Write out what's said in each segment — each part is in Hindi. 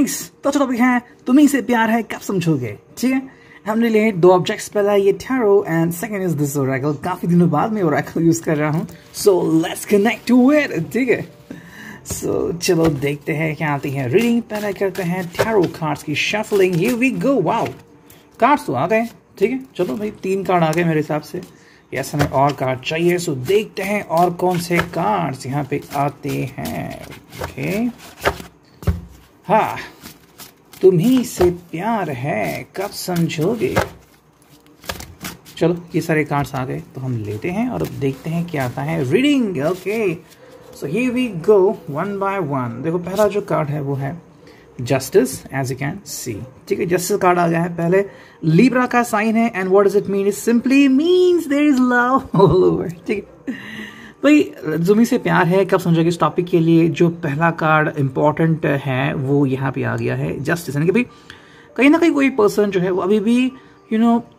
गाइस, तो टॉपिक है तुम्ही से प्यार है कब समझोगे। ठीक है, हमने लिए दो ऑब्जेक्ट्स, पहला ये tarot and second is this oracle. काफी दिनों बाद मैं ओरेकल यूज कर रहा हूँ, so let's connect to it. ठीक है, सो चलो देखते हैं क्या आती है रीडिंग। पहले करते हैं टैरो कार्ड्स की shuffling. Here we go. Wow, cards तो आ गए। ठीक है, चलो भाई 3 कार्ड आ गए मेरे हिसाब से। यस, हमें और कार्ड चाहिए, सो देखते हैं और कौन से कार्ड्स यहाँ पे आते हैं। ओके, हाँ, तुम्ही से प्यार है कब समझोगे। चलो ये सारे कार्ड्स आ गए तो हम लेते हैं और अब देखते हैं क्या आता है reading. Okay, so here we go one by one. देखो पहला जो कार्ड है वो है justice, as you can see. ठीक है, जस्टिस कार्ड आ गया है। पहले लिब्रा का साइन है and what does it mean? It simply means there is love all over. ठीक है भाई, तुम्ही से प्यार है कब समझोगे इस टॉपिक के लिए जो पहला कार्ड इंपॉर्टेंट है वो यहाँ पे आ गया है जस्टिस। यानी कि भाई कहीं ना कहीं कोई पर्सन जो है वो अभी भी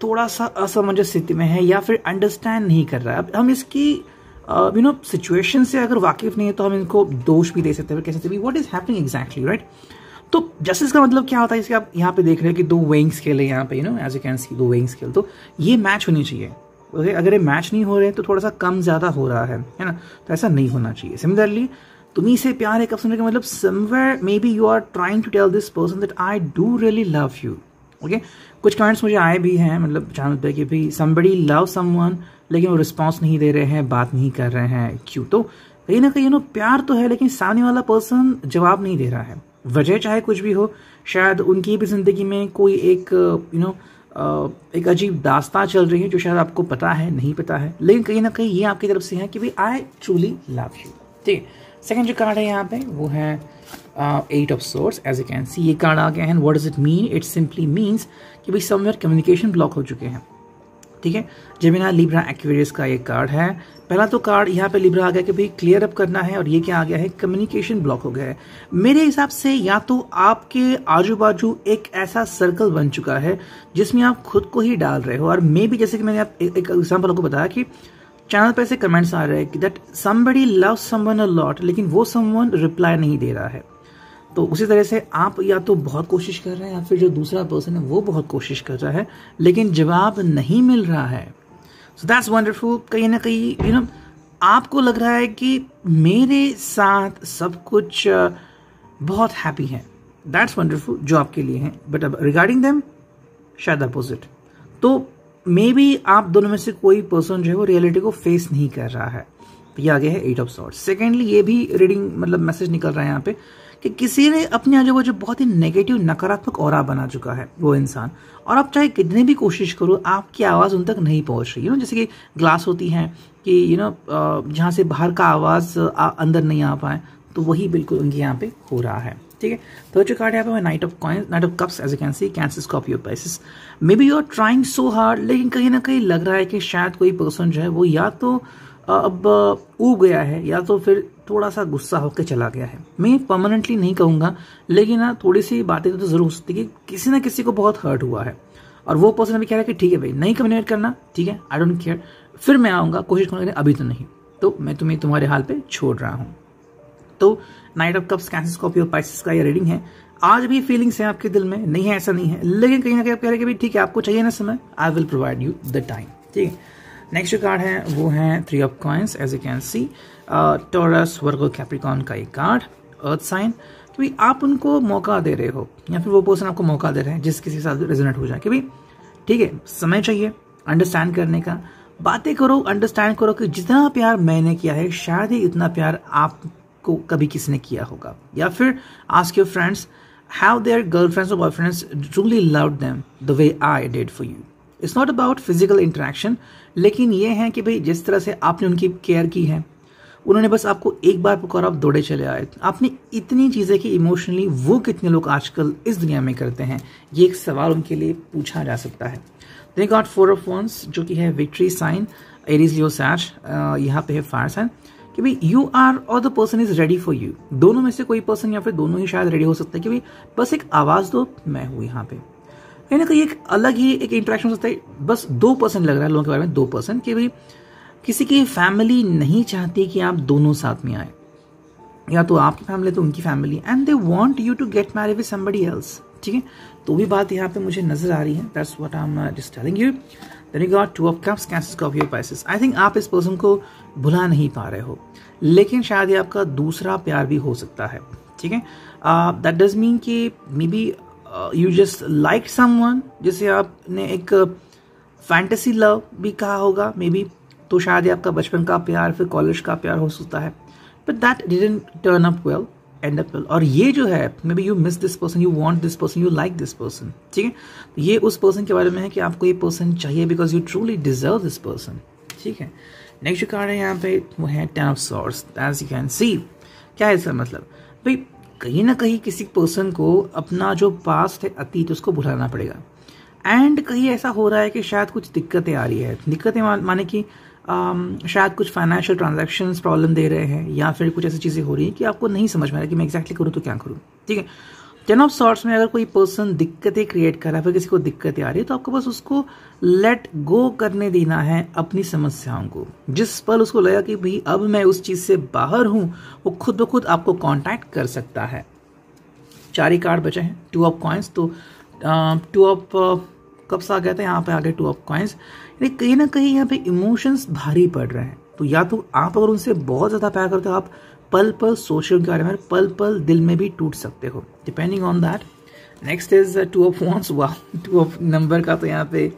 थोड़ा सा असमंजस स्थिति में है या फिर अंडरस्टैंड नहीं कर रहा है। अब हम इसकी सिचुएशन से अगर वाकिफ नहीं है तो हम इनको दोष भी दे सकते हैं, कह सकते हैं what is happening exactly, right. तो जस्टिस का मतलब क्या होता है, इसके आप यहाँ पे देख रहे हैं कि 2 वेइंग स्केल है यहाँ पे, as you can see 2 weighing scale. तो ये मैच होनी चाहिए। ओके, अगर ये मैच नहीं हो रहे तो थोड़ा सा कम ज्यादा हो रहा है ना, तो ऐसा नहीं होना चाहिए। सिमिलरली तुम्ही से प्यार है कब समझोगे मतलब somewhere maybe you are trying to tell this person that I do really love you. Okay, कुछ कमेंट्स मुझे आए भी हैं मतलब चैनल पे कि भाई समबडी लव समवन लेकिन वो रिस्पॉन्स नहीं दे रहे हैं, बात नहीं कर रहे हैं, क्यों? तो कहीं ना कहीं प्यार तो है लेकिन सामने वाला पर्सन जवाब नहीं दे रहा है। वजह चाहे कुछ भी हो, शायद उनकी भी जिंदगी में कोई एक एक अजीब दास्तां चल रही है जो शायद आपको पता है, नहीं पता है, लेकिन कहीं ना कहीं ये आपकी तरफ से है कि भाई आई ट्रूली लव यू। ठीक है, सेकंड जो कार्ड है यहाँ पे वो है 8 of swords, as you can see. ये कार्ड आ गया है। What does it mean? It simply means कि भाई समवेयर कम्युनिकेशन ब्लॉक हो चुके हैं। ठीक है, जेमिनी, लिब्रा, एक्वेरियस का ये कार्ड है। पहला तो कार्ड यहाँ पे लिब्रा आ गया कि भाई क्लियर अप करना है, और ये क्या आ गया है? कम्युनिकेशन ब्लॉक हो गया है। मेरे हिसाब से या तो आपके आजू बाजू एक ऐसा सर्कल बन चुका है जिसमें आप खुद को ही डाल रहे हो, और मे भी जैसे कि मैंने एक एग्जाम्पल आपको बताया कि चैनल पे ऐसे कमेंट्स आ रहे हैं कि that somebody loves someone a lot, लेकिन वो समवन रिप्लाई नहीं दे रहा है। तो उसी तरह से आप या तो बहुत कोशिश कर रहे हैं या फिर जो दूसरा पर्सन है वो बहुत कोशिश कर रहा है लेकिन जवाब नहीं मिल रहा है। So that's wonderful. कहीं ना कहीं आपको लग रहा है कि मेरे साथ सब कुछ बहुत हैप्पी है। दैट्स वंडरफुल जो आपके लिए है, बट अब रिगार्डिंग देम शायद अपोजिट। तो मे बी आप दोनों में से कोई पर्सन जो है वो रियलिटी को फेस नहीं कर रहा है। तो ये आ गया है 8 ऑफ सॉर्ड्स। सेकेंडली ये भी रीडिंग मतलब मैसेज निकल रहा है यहाँ पे कि किसी ने अपने आजू बाजू बहुत ही नेगेटिव नकारात्मक ऑरा बना चुका है वो इंसान, और आप चाहे कितनी भी कोशिश करो आपकी आवाज़ उन तक नहीं पहुंच रही। जैसे कि ग्लास होती है कि जहाँ से बाहर का आवाज़ अंदर नहीं आ पाए, तो वही बिल्कुल उनके यहाँ पे हो रहा है। ठीक है, तो जो कार्ड यहाँ पे knight of coins, knight of cups, as you can see, Cancer, Scorpio, Pisces. Maybe you are trying so hard, लेकिन कहीं ना कहीं लग रहा है कि शायद कोई पर्सन जो है वो या तो अब ऊब गया है या तो फिर थोड़ा सा गुस्सा होकर चला गया है। मैं परमानेंटली नहीं कहूंगा, लेकिन थोड़ी सी बातें तो जरूर हो सकती है कि किसी ना किसी को बहुत हर्ट हुआ है, और वो पर्सन अभी कह रहा है कि ठीक है भाई नहीं कम्युनिकेट करना, ठीक है, आई डोंट केयर, फिर मैं आऊंगा, कोशिश करूंगा, अभी तो नहीं, तो मैं तुम्हें तुम्हारे हाल पे छोड़ रहा हूँ। तो night of cups, Cancer, Scorpio, Pisces का ये रीडिंग है। आज भी फीलिंग्स है आपके दिल में, नहीं है ऐसा नहीं है, लेकिन कहीं ना कहीं आप कह रहे हैं कि भाई ठीक है आपको चाहिए ना समय, I will provide you the time. ठीक है, नेक्स्ट जो कार्ड है वो है 3 of coins, as you can see. Taurus, Virgo, Capricorn का एक कार्ड, अर्थ साइन। कि भाई आप उनको मौका दे रहे हो या फिर वो पर्सन आपको मौका दे रहे हैं जिस किसी के साथ रेजोनेट हो जाए कि भाई ठीक है समय चाहिए अंडरस्टैंड करने का, बातें करो, अंडरस्टैंड करो कि जितना प्यार मैंने किया है शायद ही इतना प्यार आपको कभी किसी ने किया होगा। या फिर ask your friends, have their girlfriends और boyfriends truly loved them the way I did for you. It's not about physical interaction, लेकिन ये है कि भाई जिस तरह से आपने उनकी केयर की है, उन्होंने बस आपको एक बार पुकारा, आप दौड़े चले आए, आपने इतनी चीजें की इमोशनली। वो कितने लोग आजकल इस दुनिया में करते हैं, ये एक सवाल उनके लिए पूछा जा सकता है। दे गॉट 4 ऑफ वंस जो कि है विक्ट्री साइन, एरीज, लियो, सैज। यहाँ पे है फायर साइन कि भाई यू आर और the person is ready for you. दोनों में से कोई पर्सन या फिर दोनों ही शायद रेडी हो सकता है कि भाई बस एक आवाज दो, मैं हूं यहाँ पे। कहीं ना कहीं एक अलग ही एक इंटरेक्शन हो सकता है। बस 2% लग रहा है लोगों के बारे में, 2% कि भाई किसी की फैमिली नहीं चाहती कि आप दोनों साथ में आए। या तो आपकी फैमिली तो उनकी family, and they want you to get married with somebody else, ठीक है। तो भी बात यहाँ पे मुझे नजर आ रही है, that's what I am just telling you. Then you got 2 of cups, Cancer, Scorpio, Pisces. I think आप इस पर्सन को भुला नहीं पा रहे हो, लेकिन शायद ये आपका दूसरा प्यार भी हो सकता है, ठीक है। दैट डज मीन कि may be you just like someone, जिसे आपने एक फैंटेसी लव भी कहा होगा मे बी, तो शायद ये आपका बचपन का प्यार फिर कॉलेज का प्यार हो सकता है, but that didn't turn up well, and up well. और ये जो है may be you miss this person, you want this person, you like this person, ठीक है। तो ये उस पर्सन के बारे में है कि आपको ये पर्सन चाहिए because you truly deserve this person, ठीक है। नेक्स्ट जो कार्ड है यहाँ पे वो है 10 of swords, as you can see. क्या है इसका मतलब, भाई कहीं ना कहीं किसी पर्सन को अपना जो पास्ट है, अतीत, उसको भुलाना पड़ेगा, एंड कहीं ऐसा हो रहा है कि शायद कुछ दिक्कतें आ रही है। दिक्कतें माने कि शायद कुछ फाइनेंशियल ट्रांजैक्शंस प्रॉब्लम दे रहे हैं, या फिर कुछ ऐसी चीज़ें हो रही है कि आपको नहीं समझ में आ रहा है कि मैं एक्जैक्टली करूँ तो क्या करूँ, ठीक है। 10 ऑफ सॉर्ड्स में अगर कोई पर्सन दिक्कतें क्रिएट कर रहा है, फिर किसी को दिक्कतें आ रही है, तो आपको बस उसको लेट गो करने देना है अपनी समस्याओं को। जिस पल उसको लगा कि भाई अब मैं उस चीज़ से बाहर हूँ, वो खुद ब खुद आपको कॉन्टैक्ट कर सकता है। 4 ही कार्ड बचे हैं, 2 ऑफ कॉइन्स, तो 2 ऑफ कप्स आ गया था, यहाँ पे आ गए 2 ऑफ कॉइन्स। यानी कहीं ना कहीं यहाँ पे इमोशंस भारी पड़ रहे हैं, तो या तो आप अगर उनसे बहुत ज़्यादा प्यार करते हो, आप पल पल सोच रहे हो उनके बारे में, पल पल दिल में भी टूट सकते हो, depending on that. Next is 2 of wands. वाह, 2 ऑफ नंबर का तो यहाँ पे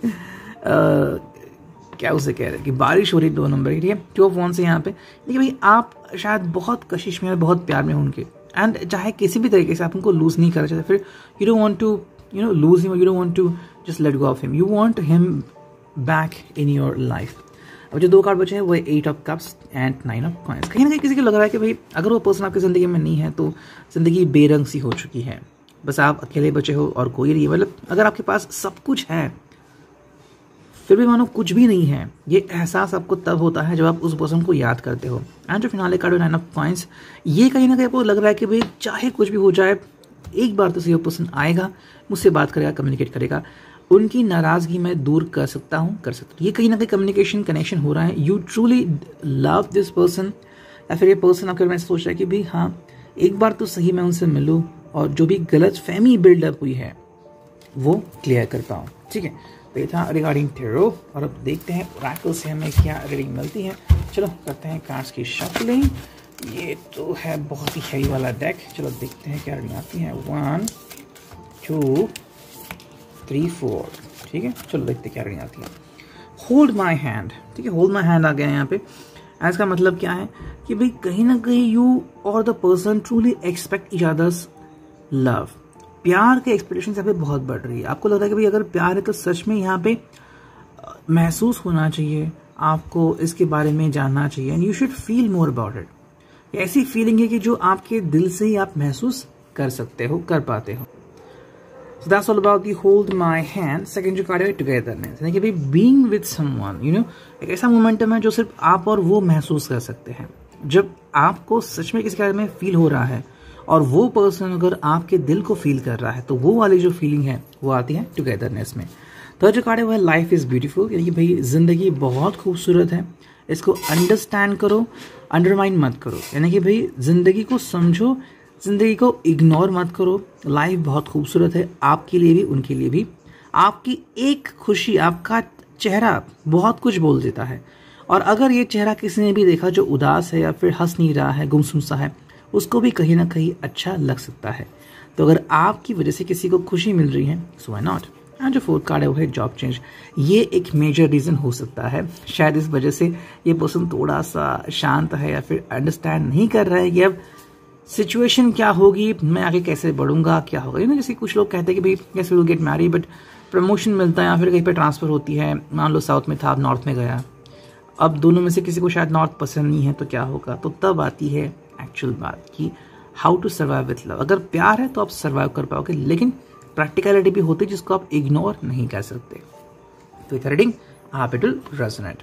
क्या उसे कह रहे हैं कि बारिश हो रही 2 नंबर की, ठीक है। 2 ऑफ वॉन्ड्स से यहाँ पे देखिए भाई आप शायद बहुत कशिश में, बहुत प्यार में हो उनके, एंड चाहे किसी भी तरीके से आप उनको लूज नहीं करना चाहते, फिर you don't want to lose him, or you don't want to just let go of him, you want him back in your life। अब जो 2 कार्ड बचे हैं वो 8 of cups and 9 of coins. कहीं ना कहीं किसी को लग रहा है कि भाई अगर वो पर्सन आपकी ज़िंदगी में नहीं है तो ज़िंदगी बेरंग सी हो चुकी है, बस आप अकेले बचे हो और कोई नहीं। मतलब अगर आपके पास सब कुछ है फिर भी मानो कुछ भी नहीं है, ये एहसास आपको तब होता है जब आप उस पर्सन को याद करते हो। एंड जो फिनाले कार्ड 9 ऑफ कॉइन्स, ये कहीं ना कहीं आपको लग रहा है कि भाई चाहे कुछ भी हो जाए, एक बार तो सही पर्सन आएगा, मुझसे बात करेगा, कम्युनिकेट करेगा, उनकी नाराज़गी मैं दूर कर सकता हूँ। ये कहीं ना कहीं कम्युनिकेशन कनेक्शन हो रहा है। You truly love this person, या फिर ये पर्सन आपके बारे में सोच रहा है कि भाई हाँ एक बार तो सही मैं उनसे मिलूँ और जो भी गलत फहमी बिल्डअप हुई है वो क्लियर कर पाऊँ, ठीक है। तो ये था रिगार्डिंग टेरो, और अब देखते हैं ओरेकल से हमें क्या रीडिंग मिलती है। चलो करते हैं कार्ड्स की शफलिंग। ये तो है बहुत ही हैवी वाला डेक, चलो देखते हैं क्या रीडिंग आती है। 1 2 3 4, ठीक है। चलो देखते हैं क्या रीडिंग आती है। होल्ड माई हैंड, ठीक है, होल्ड माई हैंड आ गया है यहाँ पे। इसका मतलब क्या है कि भाई कहीं ना कहीं यू और the person truly expect each others love. प्यार के एक्सपेक्टेशन यहाँ पे बहुत बढ़ रही है। आपको लग रहा है कि भाई अगर प्यार है तो सच में यहाँ पे महसूस होना चाहिए, आपको इसके बारे में जानना चाहिए, and you should feel more about it. ऐसी फीलिंग है कि जो आपके दिल से ही आप महसूस कर सकते हो, कर पाते हो। So that's all about the hold my hand। Second जो कार्ड है टुगेदरनेस, यानी कि भाई being with someone, you know, एक ऐसा मोमेंटम है जो सिर्फ आप और वो महसूस कर सकते हैं। जब आपको सच में किसी के बारे में फील हो रहा है और वो पर्सन अगर आपके दिल को फील कर रहा है, तो वो वाली जो फीलिंग है वो आती है टुगेदरनेस में। थर्ड जो कार्ड है वो है लाइफ इज ब्यूटीफुल, यानी कि भाई जिंदगी बहुत खूबसूरत है, इसको अंडरस्टैंड करो, अंडरमाइन मत करो। यानी कि भाई जिंदगी को समझो, जिंदगी को इग्नोर मत करो। लाइफ बहुत खूबसूरत है, आपके लिए भी उनके लिए भी। आपकी एक खुशी, आपका चेहरा बहुत कुछ बोल देता है, और अगर ये चेहरा किसी ने भी देखा जो उदास है या फिर हंस नहीं रहा है, गुमसुम सा है, उसको भी कहीं ना कहीं अच्छा लग सकता है। तो अगर आपकी वजह से किसी को खुशी मिल रही है, सो व्हाई नॉट। एंड जो फोर्थ कार्ड है वो है जॉब चेंज। ये एक मेजर रीजन हो सकता है, शायद इस वजह से ये पर्सन थोड़ा सा शांत है या फिर अंडरस्टैंड नहीं कर रहा है कि अब सिचुएशन क्या होगी, मैं आगे कैसे बढ़ूंगा, क्या होगा। जैसे कुछ लोग कहते हैं कि भाई yes we will get married, but promotion मिलता है या फिर कहीं पे ट्रांसफर होती है, मान लो साउथ में था, अब नॉर्थ में गया, अब दोनों में से किसी को शायद नॉर्थ पसंद नहीं है, तो क्या होगा। तो तब आती है एक्चुअल बात कि how to survive with love. अगर प्यार है तो आप सर्वाइव कर पाओगे, लेकिन प्रैक्टिकलिटी भी होती है जिसको आप इग्नोर नहीं कर सकते। तो रीडिंग आप इट विल रेजोनेट।